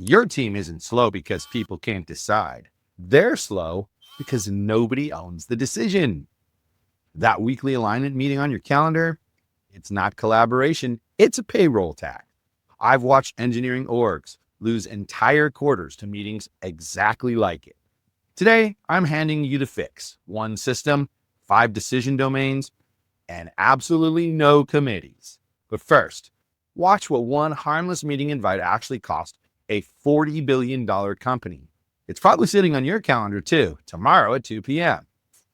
Your team isn't slow because people can't decide. They're slow because nobody owns the decision. That weekly alignment meeting on your calendar, it's not collaboration, it's a payroll tax. I've watched engineering orgs lose entire quarters to meetings exactly like it. Today, I'm handing you the fix. One system, 5 decision domains, and absolutely no committees. But first, watch what one harmless meeting invite actually cost a $40 billion company. It's probably sitting on your calendar too, tomorrow at 2 p.m.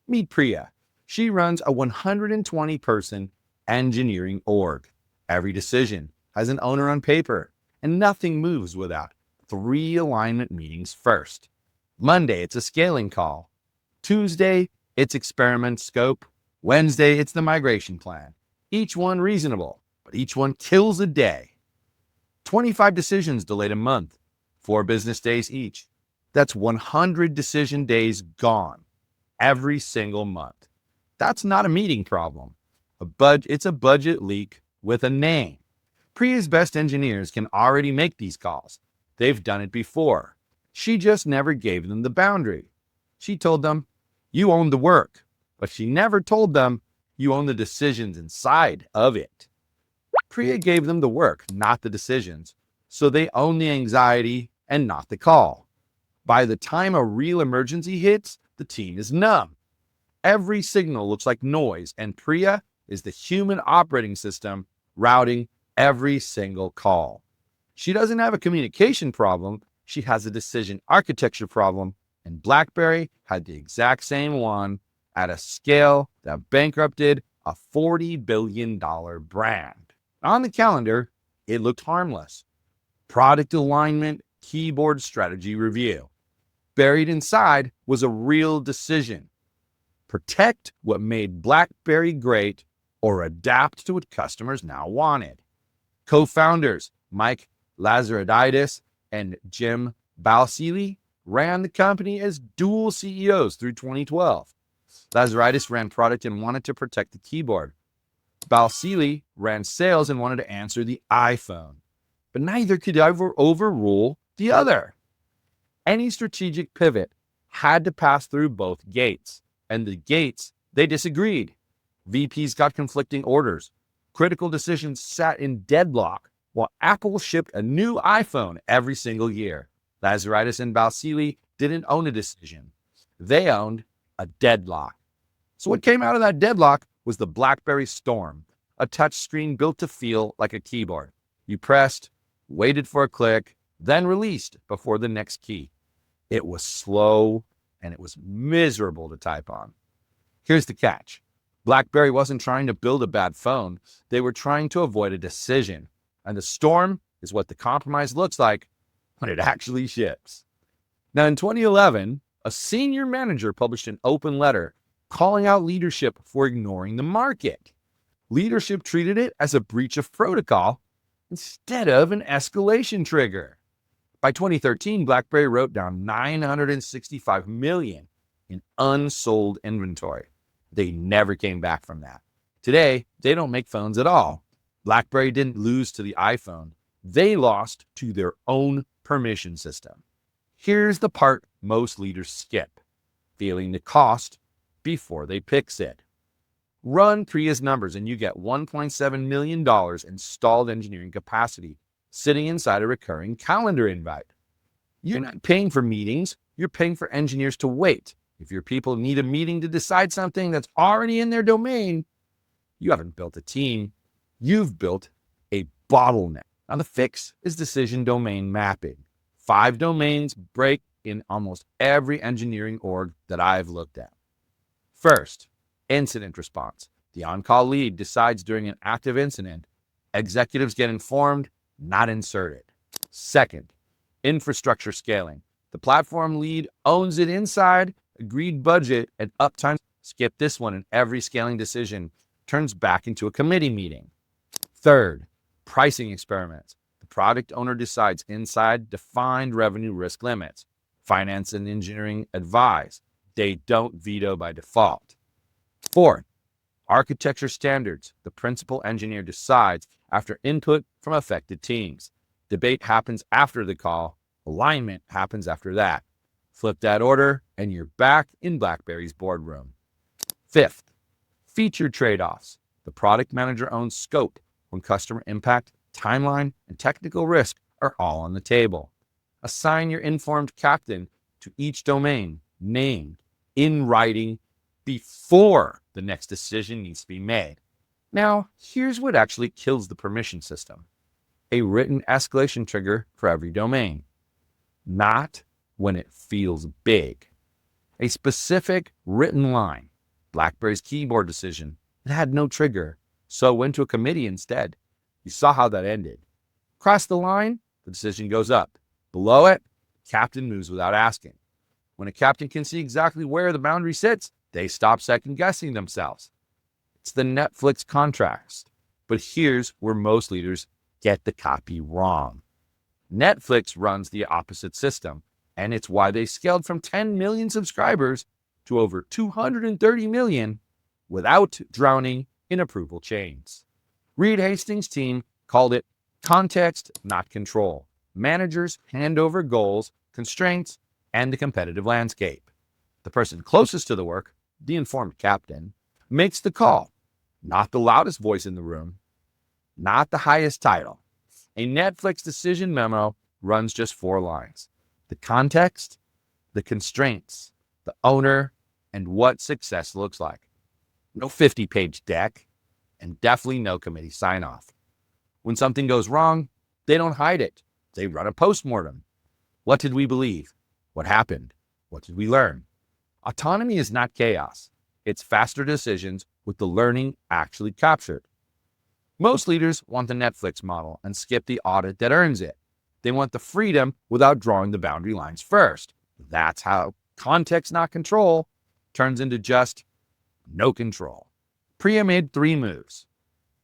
Meet Priya. She runs a 120-person engineering org. Every decision has an owner on paper, and nothing moves without 3 alignment meetings first. Monday, it's a scaling call. Tuesday, it's experiment scope. Wednesday, it's the migration plan. Each one reasonable, but each one kills a day. 25 decisions delayed a month, 4 business days each. That's 100 decision days gone every single month. That's not a meeting problem. It's a budget leak with a name. Priya's best engineers can already make these calls. They've done it before. She just never gave them the boundary. She told them, you own the work, but she never told them you own the decisions inside of it. Priya gave them the work, not the decisions, so they own the anxiety and not the call. By the time a real emergency hits, the team is numb. Every signal looks like noise, and Priya is the human operating system routing every single call. She doesn't have a communication problem, she has a decision architecture problem, and BlackBerry had the exact same one at a scale that bankrupted a $40 billion brand. On the calendar, it looked harmless. Product alignment, keyboard strategy review. Buried inside was a real decision. Protect what made BlackBerry great or adapt to what customers now wanted. Co-founders Mike Lazaridis and Jim Balsillie ran the company as dual CEOs through 2012. Lazaridis ran product and wanted to protect the keyboard. Balsillie ran sales and wanted to answer the iPhone. But neither could ever overrule the other. Any strategic pivot had to pass through both gates. And the gates, they disagreed. VPs got conflicting orders. Critical decisions sat in deadlock while Apple shipped a new iPhone every single year. Lazaridis and Balsillie didn't own a decision. They owned a deadlock. So what came out of that deadlock was the BlackBerry Storm, a touchscreen built to feel like a keyboard. You pressed, waited for a click, then released before the next key. It was slow and it was miserable to type on. Here's the catch. BlackBerry wasn't trying to build a bad phone. They were trying to avoid a decision. And the Storm is what the compromise looks like when it actually ships. Now, in 2011, a senior manager published an open letter calling out leadership for ignoring the market. Leadership treated it as a breach of protocol instead of an escalation trigger. By 2013, BlackBerry wrote down $965 million in unsold inventory. They never came back from that. Today, they don't make phones at all. BlackBerry didn't lose to the iPhone. They lost to their own permission system. Here's the part most leaders skip: feeling the cost before they fix it. Run Priya's numbers and you get $1.7 million installed engineering capacity sitting inside a recurring calendar invite. You're not paying for meetings, you're paying for engineers to wait. If your people need a meeting to decide something that's already in their domain, you haven't built a team, you've built a bottleneck. Now the fix is decision domain mapping. 5 domains break in almost every engineering org that I've looked at. First, incident response. The on-call lead decides during an active incident. Executives get informed, not inserted. Second, infrastructure scaling. The platform lead owns it inside, agreed budget, and uptime. Skip this one, and every scaling decision turns back into a committee meeting. Third, pricing experiments. The product owner decides inside defined revenue risk limits. Finance and engineering advise. They don't veto by default. Fourth, architecture standards. The principal engineer decides after input from affected teams. Debate happens after the call, Alignment happens after that. Flip that order, and you're back in BlackBerry's boardroom. Fifth, feature trade-offs. The product manager owns scope when customer impact, timeline, and technical risk are all on the table. Assign your informed captain to each domain, named in writing before the next decision needs to be made. Now, here's what actually kills the permission system. A written escalation trigger for every domain. Not when it feels big. A specific written line. BlackBerry's keyboard decision. It had no trigger, so it went to a committee instead. You saw how that ended. Across the line, the decision goes up. Below it, captain moves without asking. When a captain can see exactly where the boundary sits, they stop second-guessing themselves. It's the Netflix contrast. But here's where most leaders get the copy wrong. Netflix runs the opposite system, and it's why they scaled from 10 million subscribers to over 230 million without drowning in approval chains. Reed Hastings' team called it context, not control. Managers hand over goals, constraints, and the competitive landscape. The person closest to the work, the informed captain, makes the call, not the loudest voice in the room, not the highest title. A Netflix decision memo runs just 4 lines. The context, the constraints, the owner, and what success looks like. No 50-page deck, and definitely no committee sign-off. When something goes wrong, they don't hide it. They run a postmortem. What did we believe? What happened? What did we learn? Autonomy is not chaos. It's faster decisions with the learning actually captured. Most leaders want the Netflix model and skip the audit that earns it. They want the freedom without drawing the boundary lines first. That's how context, not control, turns into just no control. Priya made 3 moves.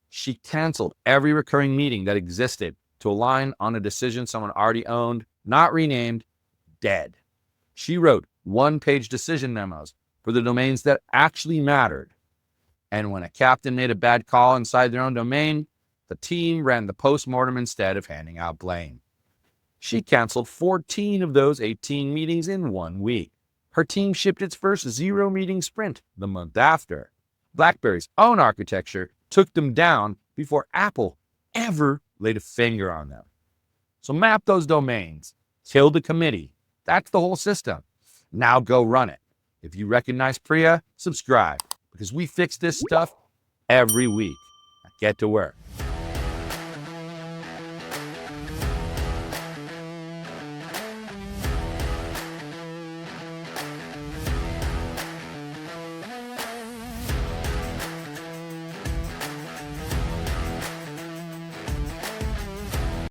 She canceled every recurring meeting that existed to align on a decision someone already owned, not renamed, dead. She wrote 1-page decision memos for the domains that actually mattered. And when a captain made a bad call inside their own domain, the team ran the postmortem instead of handing out blame. She canceled 14 of those 18 meetings in 1 week. Her team shipped its first 0-meeting sprint the month after. BlackBerry's own architecture took them down before Apple ever laid a finger on them. So map those domains, kill the committee. That's the whole system. Now go run it. If you recognize Priya, subscribe, because we fix this stuff every week. Now get to work.